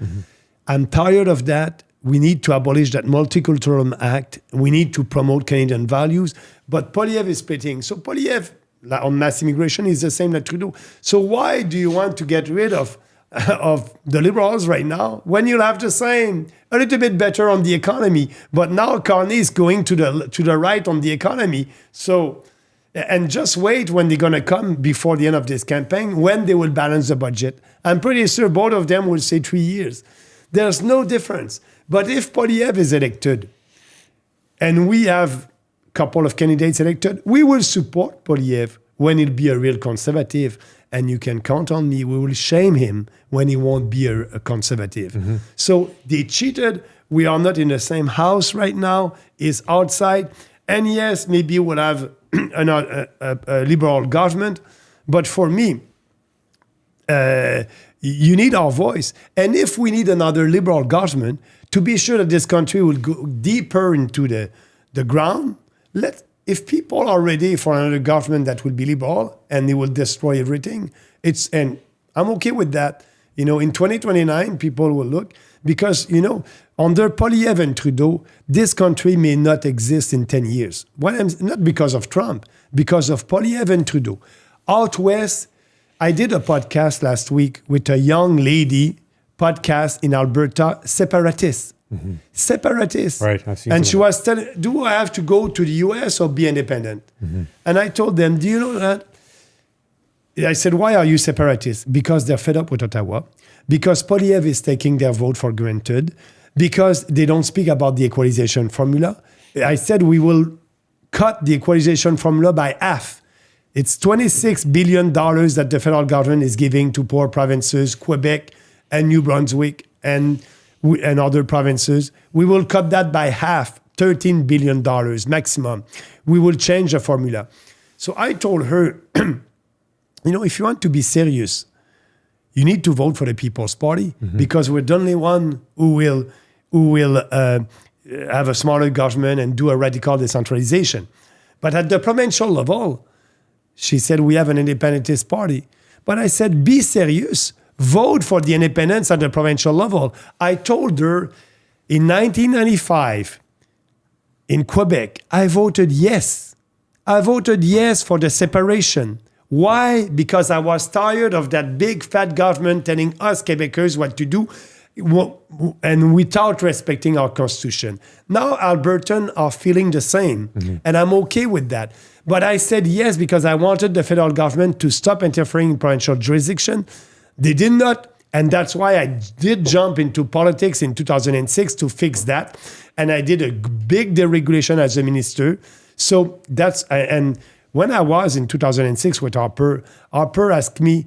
I'm tired of that. We need to abolish that Multicultural Act. We need to promote Canadian values. But Poilievre is splitting. So Poilievre, on mass immigration, is the same like Trudeau. So why do you want to get rid of the Liberals right now when you'll have the same, a little bit better on the economy? But now Carney is going to the right on the economy. So... And just wait when they're going to come before the end of this campaign, when they will balance the budget. I'm pretty sure both of them will say 3 years. There's no difference. But if Poilievre is elected, and we have a couple of candidates elected, we will support Poilievre when he'll be a real conservative. And you can count on me, we will shame him when he won't be a conservative. So they cheated. We are not in the same house right now. He's outside. And yes, maybe we'll have a liberal government. But for me, you need our voice. And if we need another liberal government, to be sure that this country will go deeper into the ground, if people are ready for another government that will be liberal and they will destroy everything, and I'm okay with that. In 2029, people will look, because, under Poilievre and Trudeau, this country may not exist in 10 years. Not because of Trump, because of Poilievre and Trudeau. Out west, I did a podcast last week with a young lady podcast in Alberta, separatist. Separatist. Right, I've seen and she was telling, do I have to go to the US or be independent? And I told them, do you know that? I said, why are you separatists? Because they're fed up with Ottawa. Because Poilievre is taking their vote for granted. Because they don't speak about the equalization formula. I said we will cut the equalization formula by half. It's $26 billion that the federal government is giving to poor provinces, Quebec and New Brunswick and other provinces. We will cut that by half, $13 billion maximum. We will change the formula. So I told her, if you want to be serious, you need to vote for the People's Party, because we're the only one who will have a smaller government and do a radical decentralization. But at the provincial level, she said, we have an independentist party. But I said, be serious. Vote for the independence at the provincial level. I told her in 1995, in Quebec, I voted yes. I voted yes for the separation. Why? Because I was tired of that big fat government telling us Quebecers what to do. and without respecting our constitution. Now Albertans are feeling the same, and I'm okay with that. But I said yes because I wanted the federal government to stop interfering in provincial jurisdiction. They did not, and that's why I did jump into politics in 2006 to fix that. And I did a big deregulation as a minister. So that's, and when I was in 2006 with Harper asked me,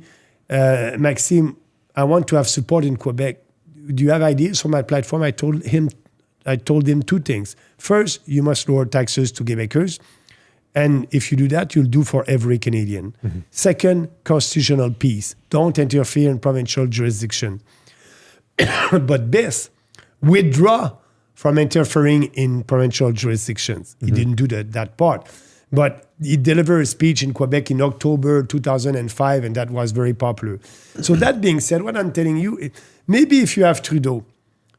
Maxime, I want to have support in Quebec. Do you have ideas for my platform? I told him two things. First, you must lower taxes to Quebecers. And if you do that, you'll do for every Canadian. Second, constitutional peace. Don't interfere in provincial jurisdiction. But best, withdraw from interfering in provincial jurisdictions. He didn't do that part. But he delivered a speech in Quebec in October 2005, and that was very popular. So that being said, what I'm telling you, maybe if you have Trudeau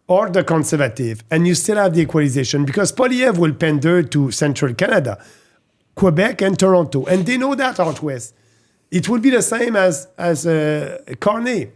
or the Conservative, and you still have the equalization, because Poilievre will pander to Central Canada, Quebec and Toronto, and they know that out west. It will be the same as Carney.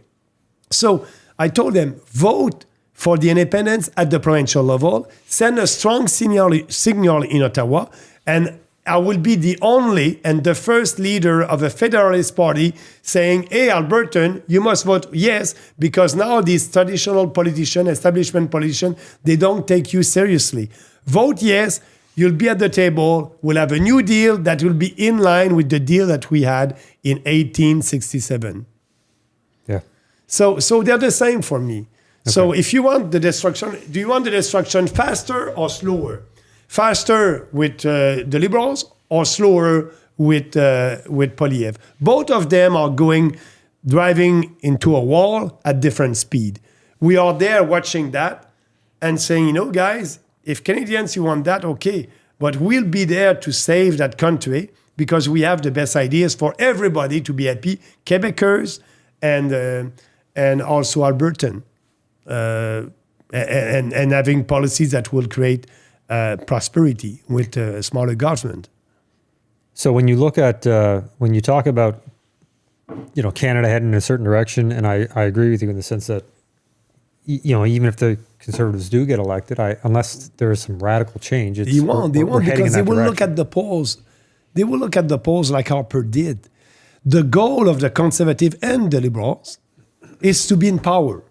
So I told them, vote for the independence at the provincial level, send a strong signal in Ottawa, and I will be the only and the first leader of a Federalist Party saying, hey, Albertan, you must vote yes, because now these traditional politicians, establishment politicians, they don't take you seriously. Vote yes, you'll be at the table, we'll have a new deal that will be in line with the deal that we had in 1867. Yeah. So they're the same for me. Okay. So if you want the destruction, do you want the destruction faster or slower? Faster with the Liberals or slower with Poilievre? Both of them are driving into a wall at different speed. We are there watching that and saying, guys, if Canadians, you want that, okay. But we'll be there to save that country because we have the best ideas for everybody to be happy, Quebecers and also Albertan. And having policies that will create prosperity with a smaller government. So when you look at, when you talk about, Canada heading in a certain direction, and I agree with you in the sense that, even if the Conservatives do get elected, unless there is some radical change, they won't because they will look at the polls. They will look at the polls like Harper did. The goal of the Conservative and the Liberals is to be in power.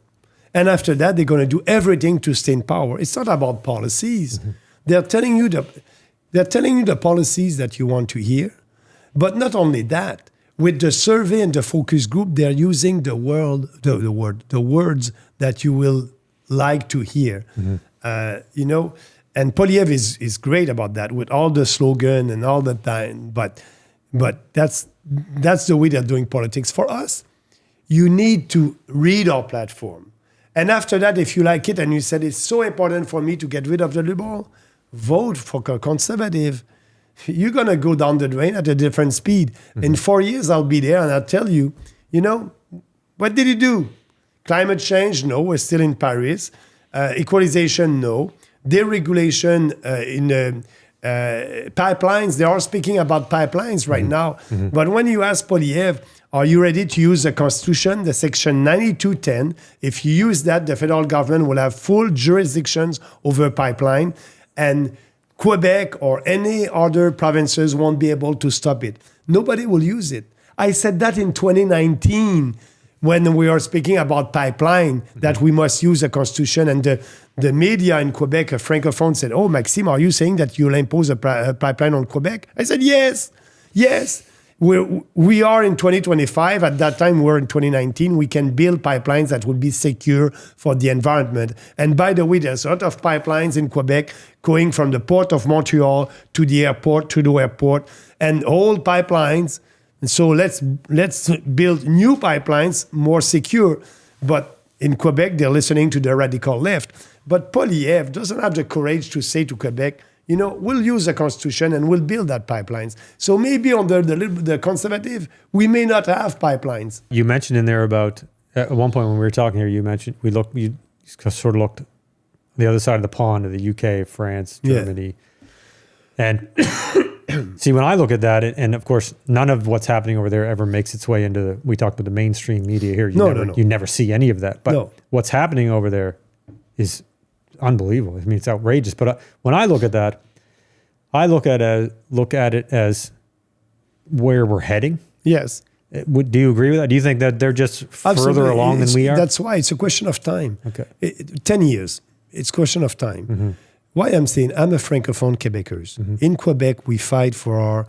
And after that, they're going to do everything to stay in power. It's not about policies. They're telling you the policies that you want to hear. But not only that, with the survey and the focus group, they're using the words that you will like to hear. And Poilievre is great about that with all the slogan and all the time. But that's the way they're doing politics. For us, you need to read our platform. And after that, if you like it and you said it's so important for me to get rid of the Liberal, vote for a Conservative. You're going to go down the drain at a different speed. In 4 years, I'll be there and I'll tell you, what did he do? Climate change? No, we're still in Paris. Equalization? No. Deregulation in pipelines. They are speaking about pipelines right now. But when you ask Poilievre, are you ready to use the Constitution, the Section 9210? If you use that, the federal government will have full jurisdictions over pipeline, and Quebec or any other provinces won't be able to stop it. Nobody will use it. I said that in 2019 when we are speaking about pipeline, that we must use the Constitution, and the media in Quebec, a francophone, said, oh, Maxime, are you saying that you'll impose a pipeline on Quebec? I said, yes. We are in 2025. At that time, we're in 2019. We can build pipelines that will be secure for the environment. And by the way, there's a lot of pipelines in Quebec going from the port of Montreal to the airport, Trudeau Airport, and old pipelines. And so let's build new pipelines, more secure. But in Quebec, they're listening to the radical left. But Poilievre doesn't have the courage to say to Quebec, we'll use the Constitution and we'll build that pipelines. So maybe under the Conservative, we may not have pipelines. You mentioned in there about, at one point when we were talking here, you mentioned, you sort of looked the other side of the pond of the UK, France, Germany. Yeah. And see, when I look at that, and of course, none of what's happening over there ever makes its way into we talk about the mainstream media here. You never see any of that. But what's happening over there is unbelievable. I mean, it's outrageous. But when I look at that, I look at it as where we're heading. Yes. Do you agree with that? Do you think that they're just further along than we are? That's why it's a question of time. Okay. 10 years. It's a question of time. Why I'm saying I'm a francophone Quebecers. In Quebec, we fight for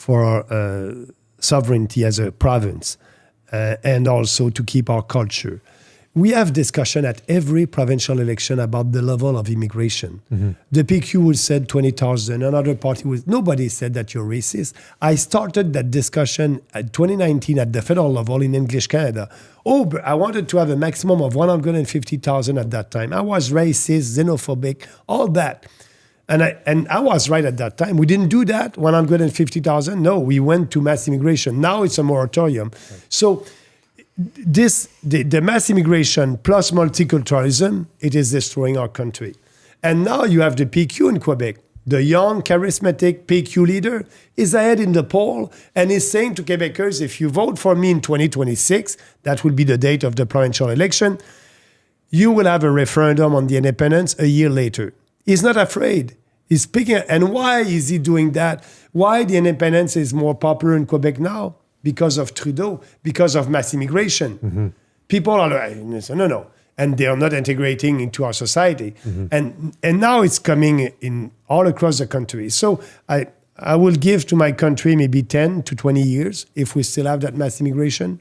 our sovereignty as a province and also to keep our culture. We have discussion at every provincial election about the level of immigration. The PQ will said 20,000. Another party was, nobody said that you're racist. I started that discussion at 2019 at the federal level in English Canada. But I wanted to have a maximum of 150,000 at that time. I was racist, xenophobic, all that. And I was right at that time. We didn't do that, 150,000. No, we went to mass immigration. Now it's a moratorium. Right. So the mass immigration plus multiculturalism, it is destroying our country. And now you have the PQ in Quebec. The young, charismatic PQ leader is ahead in the poll and is saying to Quebecers, if you vote for me in 2026, that will be the date of the provincial election, you will have a referendum on the independence a year later. He's not afraid. He's speaking. And why is he doing that? Why the independence is more popular in Quebec now? Because of Trudeau, because of mass immigration. People are like, no. And they are not integrating into our society. And now it's coming in all across the country. So I will give to my country maybe 10 to 20 years if we still have that mass immigration.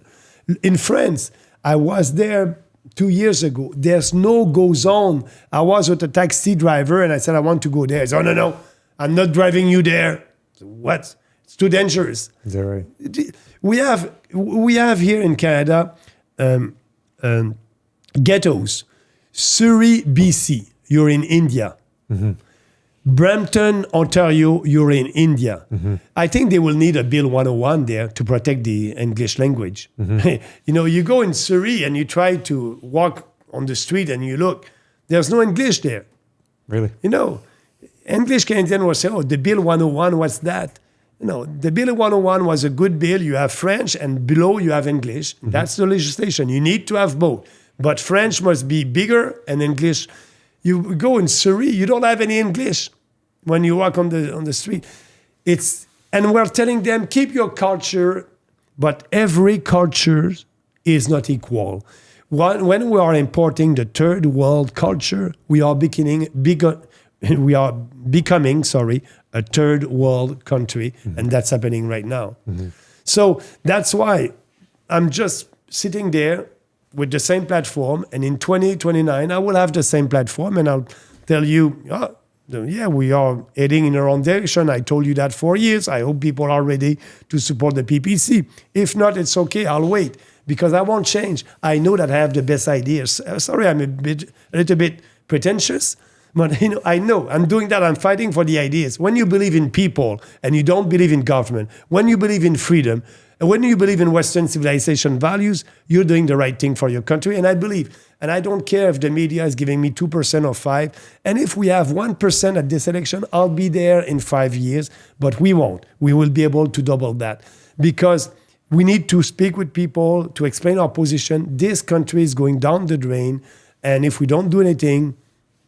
In France, I was there 2 years ago. There's no go zone. I was with a taxi driver and I said, I want to go there. He said, no, I'm not driving you there. So what? It's too dangerous. Is that right? We have here in Canada ghettos. Surrey, BC, you're in India. Brampton, Ontario, you're in India. I think they will need a Bill 101 there to protect the English language. You go in Surrey and you try to walk on the street and you look, there's no English there. Really? English Canadian will say, the Bill 101, what's that? The Bill 101 was a good bill. You have French and below you have English. That's the legislation. You need to have both. But French must be bigger and English. You go in Surrey, you don't have any English when you walk on the street. And we're telling them, keep your culture, but every culture is not equal. When we are importing the third world culture, we are becoming a third world country, and that's happening right now. So that's why I'm just sitting there with the same platform, and in 2029, I will have the same platform, and I'll tell you, we are heading in the wrong direction. I told you that for years. I hope people are ready to support the PPC. If not, it's okay. I'll wait because I won't change. I know that I have the best ideas. Sorry, I'm a little bit pretentious. But I know I'm doing that. I'm fighting for the ideas. When you believe in people and you don't believe in government, when you believe in freedom, and when you believe in Western civilization values, you're doing the right thing for your country. And I believe, and I don't care if the media is giving me 2% or 5%. And if we have 1% at this election, I'll be there in 5 years. But we won't. We will be able to double that because we need to speak with people to explain our position. This country is going down the drain, and if we don't do anything.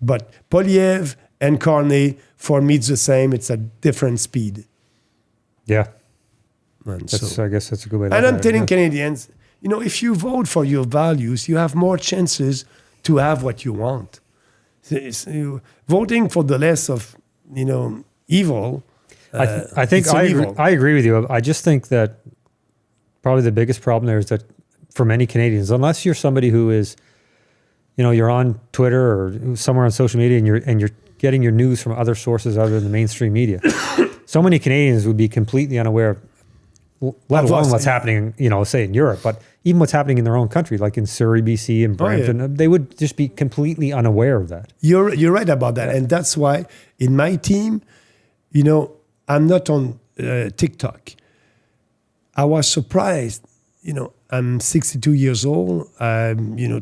But Poliev and Carney, for me, it's the same. It's a different speed. Yeah. And I guess that's a good way to And I'm telling Canadians, if you vote for your values, you have more chances to have what you want. Voting for the less of, evil. I think I agree with you. I just think that probably the biggest problem there is that for many Canadians, unless you're somebody who is, you're on Twitter or somewhere on social media and you're getting your news from other sources other than the mainstream media. So many Canadians would be completely unaware, let alone what's happening, say in Europe, but even what's happening in their own country, like in Surrey, BC and Brampton, they would just be completely unaware of that. You're right about that. And that's why in my team, I'm not on TikTok. I was surprised, I'm 62 years old. I,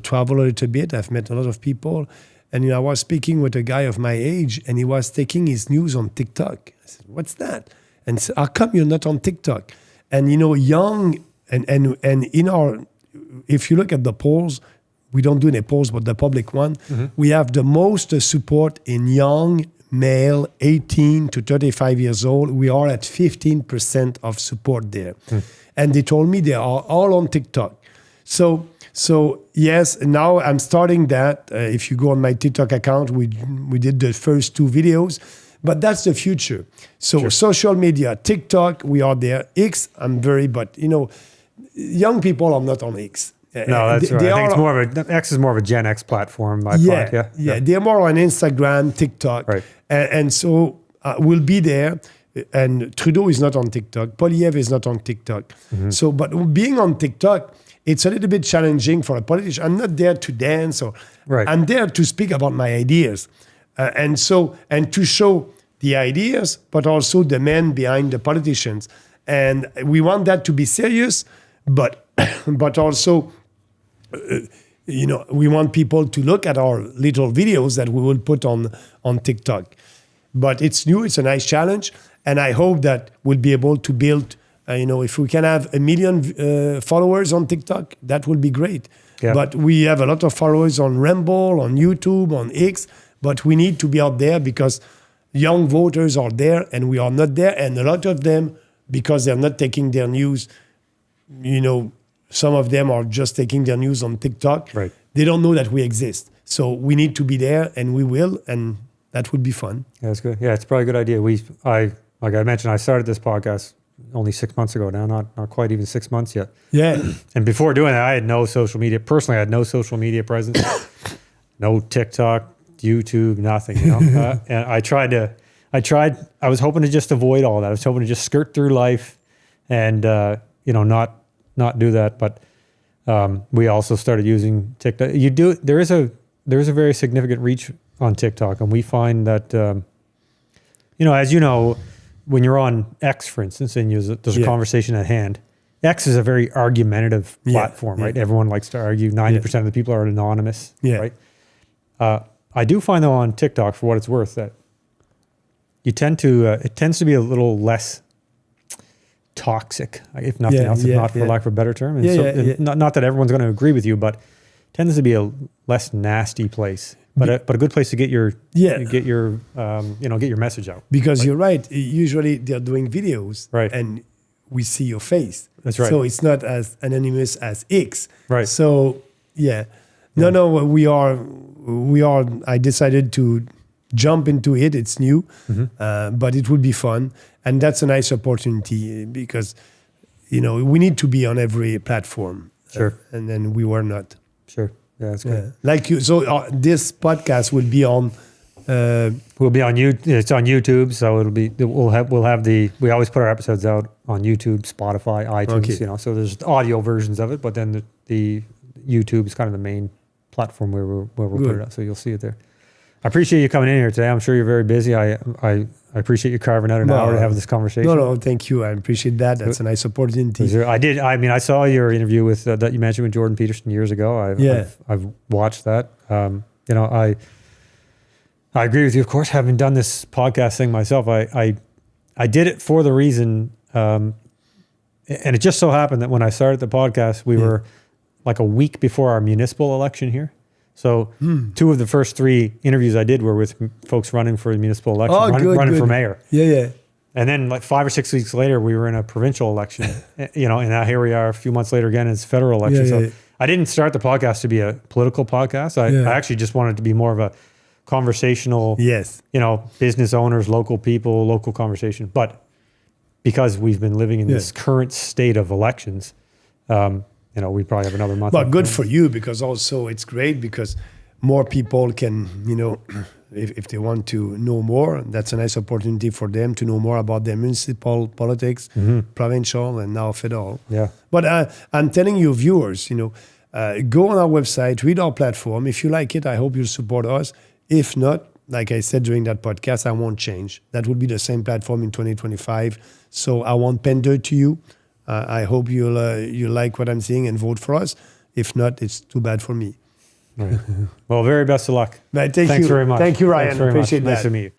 travel a little bit. I've met a lot of people. And I was speaking with a guy of my age, and he was taking his news on TikTok. I said, what's that? and say, how come you're not on TikTok? And, young, and in our, if you look at the polls, we don't do any polls, but the public one, we have the most support in young male, 18 to 35 years old. We are at 15% of support there. And they told me they are all on TikTok. So yes, now I'm starting that. If you go on my TikTok account, we did the first 2 videos, but that's the future. So social media, TikTok, we are there. X, but young people are not on X. No, that's right. I think it's more of X is more of a Gen X platform. Yeah. They're more on Instagram, TikTok, right. And so we'll be there. And Trudeau is not on TikTok. Poilievre is not on TikTok. So, but being on TikTok, it's a little bit challenging for a politician. I'm not there to dance, I'm there to speak about my ideas, and to show the ideas, but also the men behind the politicians. And we want that to be serious, but also. We want people to look at our little videos that we will put on TikTok. But it's new, it's a nice challenge, and I hope that we'll be able to build, if we can have 1 million followers on TikTok, that will be great. Yeah. But we have a lot of followers on Rumble, on YouTube, on X, but we need to be out there because young voters are there and we are not there, and a lot of them, because they're not taking their news, some of them are just taking their news on TikTok. Right. They don't know that we exist. So we need to be there, and we will, and that would be fun. Yeah, that's good. Yeah, it's probably a good idea. Like I mentioned, I started this podcast only 6 months ago now, not quite even 6 months yet. Yeah. And before doing that, I had no social media. Personally, I had no social media presence, no TikTok, YouTube, nothing. And I was hoping to just avoid all that. I was hoping to just skirt through life, and not do that, but we also started using TikTok. There is a very significant reach on TikTok, and we find that as you know, when you're on X, for instance, and there's a conversation at hand, X is a very argumentative platform, right? Everyone likes to argue. 90% of the people are anonymous, right? I do find though on TikTok, for what it's worth, that it tends to be a little less toxic, if nothing else, for lack of a better term. And Not that everyone's going to agree with you, but it tends to be a less nasty place, but a good place to get your message out. Because you're right. Usually they're doing videos, right, and we see your face. That's right. So it's not as anonymous as X. Right. So no, we are. I decided to jump into it. It's new, but it will be fun. And that's a nice opportunity because, we need to be on every platform. Sure. And then we were not. Sure. Yeah, that's good. Like you. So this podcast will be on. We'll be on YouTube. It's on YouTube, so we always put our episodes out on YouTube, Spotify, iTunes. Okay. So there's audio versions of it, but then the YouTube is kind of the main platform where we'll put it out. So you'll see it there. I appreciate you coming in here today. I'm sure you're very busy. I appreciate you carving out an hour to have this conversation. No, thank you. I appreciate that. That's a nice opportunity. I saw your interview with that you mentioned with Jordan Peterson years ago. I've watched that. I agree with you. Of course, having done this podcast thing myself, I did it for the reason, and it just so happened that when I started the podcast, we were like a week before our municipal election here. So 2 of the first 3 interviews I did were with folks running for the municipal election, running for mayor. Yeah. And then like 5 or 6 weeks later, we were in a provincial election, and now here we are a few months later again, it's federal election. So I didn't start the podcast to be a political podcast. I actually just wanted it to be more of a conversational, business owners, local people, local conversation. But because we've been living in this current state of elections, we probably have another month. But good for you, because also it's great because more people can, if they want to know more, that's a nice opportunity for them to know more about their municipal politics, provincial, and now federal. Yeah. But I'm telling you, viewers, go on our website, read our platform. If you like it, I hope you'll support us. If not, like I said during that podcast, I won't change. That will be the same platform in 2025. So I won't pander to you. I hope you'll like what I'm saying and vote for us. If not, it's too bad for me. Right. Well, very best of luck. Thanks very much. Thank you, Ryan. Thanks very Appreciate much. that. Nice to meet you.